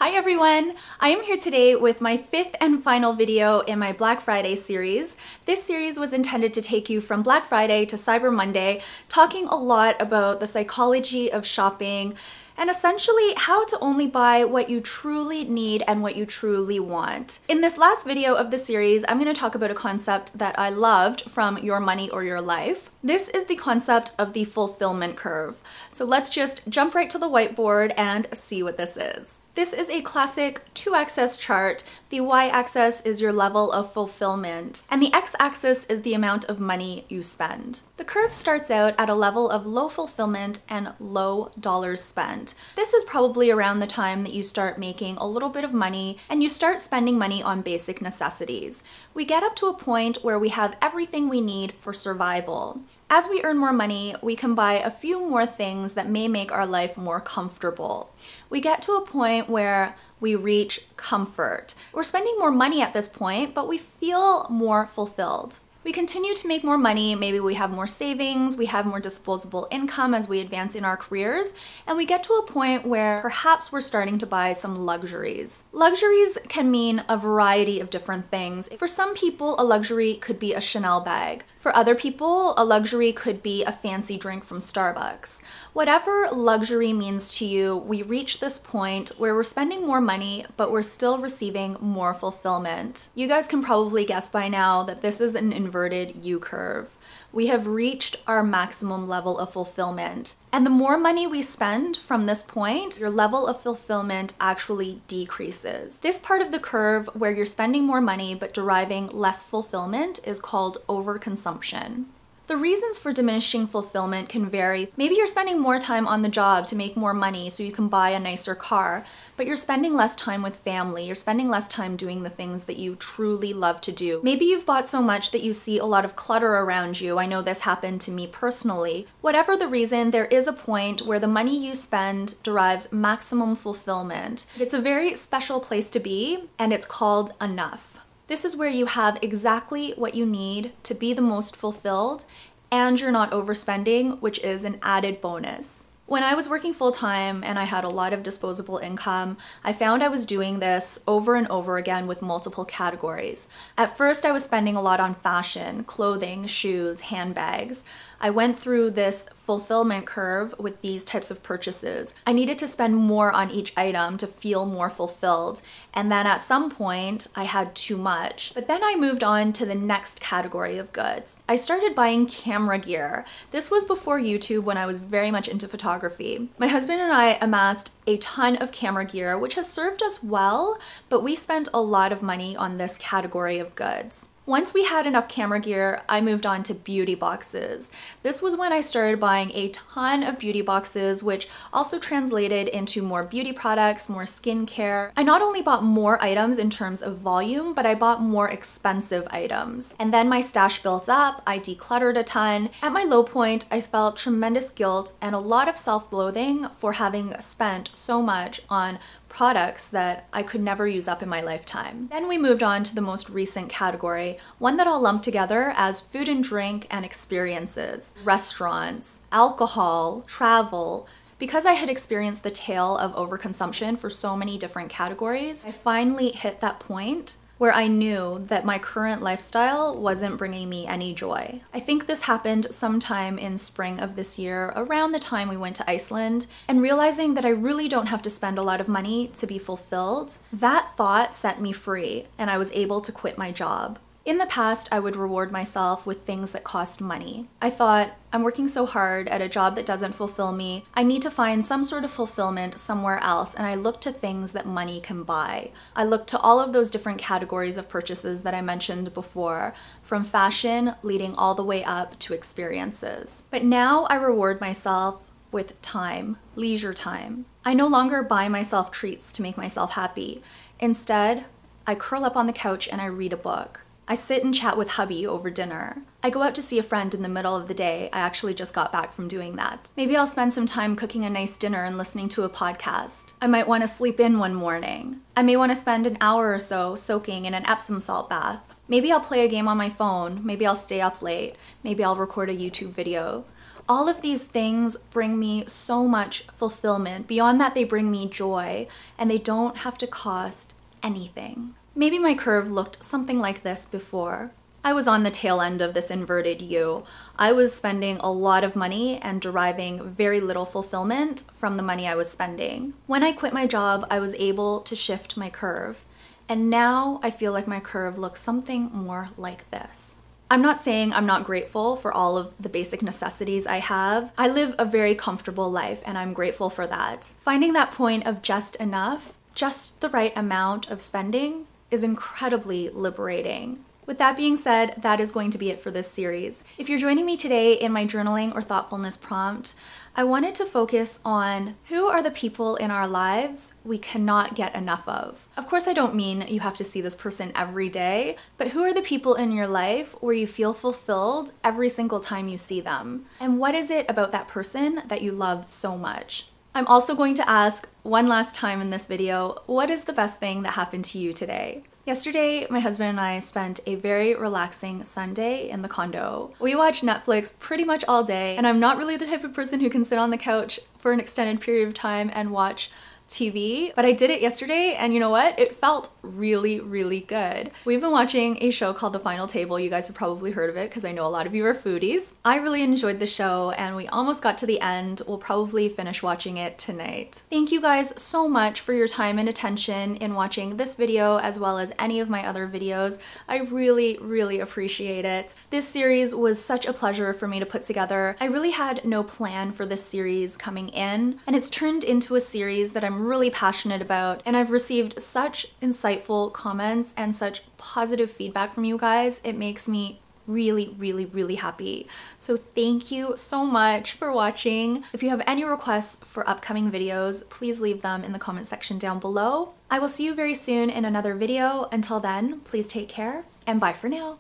Hi everyone! I am here today with my fifth and final video in my Black Friday series. This series was intended to take you from Black Friday to Cyber Monday, talking a lot about the psychology of shopping and essentially how to only buy what you truly need and what you truly want. In this last video of the series, I'm going to talk about a concept that I loved from Your Money or Your Life. This is the concept of the fulfillment curve. So let's just jump right to the whiteboard and see what this is. This is a classic two-axis chart. The y-axis is your level of fulfillment, and the x-axis is the amount of money you spend. The curve starts out at a level of low fulfillment and low dollars spent. This is probably around the time that you start making a little bit of money and you start spending money on basic necessities. We get up to a point where we have everything we need for survival. As we earn more money, we can buy a few more things that may make our life more comfortable. We get to a point where we reach comfort. We're spending more money at this point, but we feel more fulfilled. We continue to make more money, maybe we have more savings, we have more disposable income as we advance in our careers, and we get to a point where perhaps we're starting to buy some luxuries. Luxuries can mean a variety of different things. For some people, a luxury could be a Chanel bag. For other people, a luxury could be a fancy drink from Starbucks. Whatever luxury means to you, we reach this point where we're spending more money, but we're still receiving more fulfillment. You guys can probably guess by now that this is an inverted U-curve. We have reached our maximum level of fulfillment. And the more money we spend from this point, your level of fulfillment actually decreases. This part of the curve where you're spending more money but deriving less fulfillment is called overconsumption. The reasons for diminishing fulfillment can vary. Maybe you're spending more time on the job to make more money so you can buy a nicer car, but you're spending less time with family, you're spending less time doing the things that you truly love to do. Maybe you've bought so much that you see a lot of clutter around you. I know this happened to me personally. Whatever the reason, there is a point where the money you spend derives maximum fulfillment. It's a very special place to be, and it's called enough. This is where you have exactly what you need to be the most fulfilled and you're not overspending, which is an added bonus. When I was working full-time and I had a lot of disposable income, I found I was doing this over and over again with multiple categories. At first, I was spending a lot on fashion, clothing, shoes, handbags. I went through this fulfillment curve with these types of purchases. I needed to spend more on each item to feel more fulfilled. And then at some point, I had too much. But then I moved on to the next category of goods. I started buying camera gear. This was before YouTube when I was very much into photography. My husband and I amassed a ton of camera gear, which has served us well, but we spent a lot of money on this category of goods. Once we had enough camera gear, I moved on to beauty boxes. This was when I started buying a ton of beauty boxes, which also translated into more beauty products, more skincare. I not only bought more items in terms of volume, but I bought more expensive items. And then my stash built up, I decluttered a ton. At my low point, I felt tremendous guilt and a lot of self-loathing for having spent so much on products that I could never use up in my lifetime. Then we moved on to the most recent category, one that I'll lump together as food and drink and experiences, restaurants, alcohol, travel. Because I had experienced the tale of overconsumption for so many different categories, I finally hit that point where I knew that my current lifestyle wasn't bringing me any joy. I think this happened sometime in spring of this year, around the time we went to Iceland, and realizing that I really don't have to spend a lot of money to be fulfilled, that thought set me free and I was able to quit my job. In the past, I would reward myself with things that cost money. I thought, I'm working so hard at a job that doesn't fulfill me. I need to find some sort of fulfillment somewhere else, and I looked to things that money can buy. I looked to all of those different categories of purchases that I mentioned before, from fashion leading all the way up to experiences. But now I reward myself with time, leisure time. I no longer buy myself treats to make myself happy. Instead, I curl up on the couch and I read a book. I sit and chat with hubby over dinner. I go out to see a friend in the middle of the day. I actually just got back from doing that. Maybe I'll spend some time cooking a nice dinner and listening to a podcast. I might want to sleep in one morning. I may want to spend an hour or so soaking in an Epsom salt bath. Maybe I'll play a game on my phone. Maybe I'll stay up late. Maybe I'll record a YouTube video. All of these things bring me so much fulfillment. Beyond that, they bring me joy, and they don't have to cost anything. Maybe my curve looked something like this before. I was on the tail end of this inverted U. I was spending a lot of money and deriving very little fulfillment from the money I was spending. When I quit my job, I was able to shift my curve. And now I feel like my curve looks something more like this. I'm not saying I'm not grateful for all of the basic necessities I have. I live a very comfortable life, and I'm grateful for that. Finding that point of just enough, just the right amount of spending, is incredibly liberating. With that being said, that is going to be it for this series. If you're joining me today in my journaling or thoughtfulness prompt, I wanted to focus on who are the people in our lives we cannot get enough of. Of course, I don't mean you have to see this person every day, but who are the people in your life where you feel fulfilled every single time you see them? And what is it about that person that you love so much? I'm also going to ask one last time in this video, what is the best thing that happened to you today? Yesterday, my husband and I spent a very relaxing Sunday in the condo. We watched Netflix pretty much all day, and I'm not really the type of person who can sit on the couch for an extended period of time and watch TV, but I did it yesterday, and you know what? It felt really, really good. We've been watching a show called The Final Table. You guys have probably heard of it because I know a lot of you are foodies. I really enjoyed the show, and we almost got to the end. We'll probably finish watching it tonight. Thank you guys so much for your time and attention in watching this video as well as any of my other videos. I really, really appreciate it. This series was such a pleasure for me to put together. I really had no plan for this series coming in, and it's turned into a series that I'm really passionate about, and I've received such insightful comments and such positive feedback from you guys. It makes me really, really, really happy. So thank you so much for watching. If you have any requests for upcoming videos, please leave them in the comment section down below. I will see you very soon in another video. Until then, please take care and bye for now.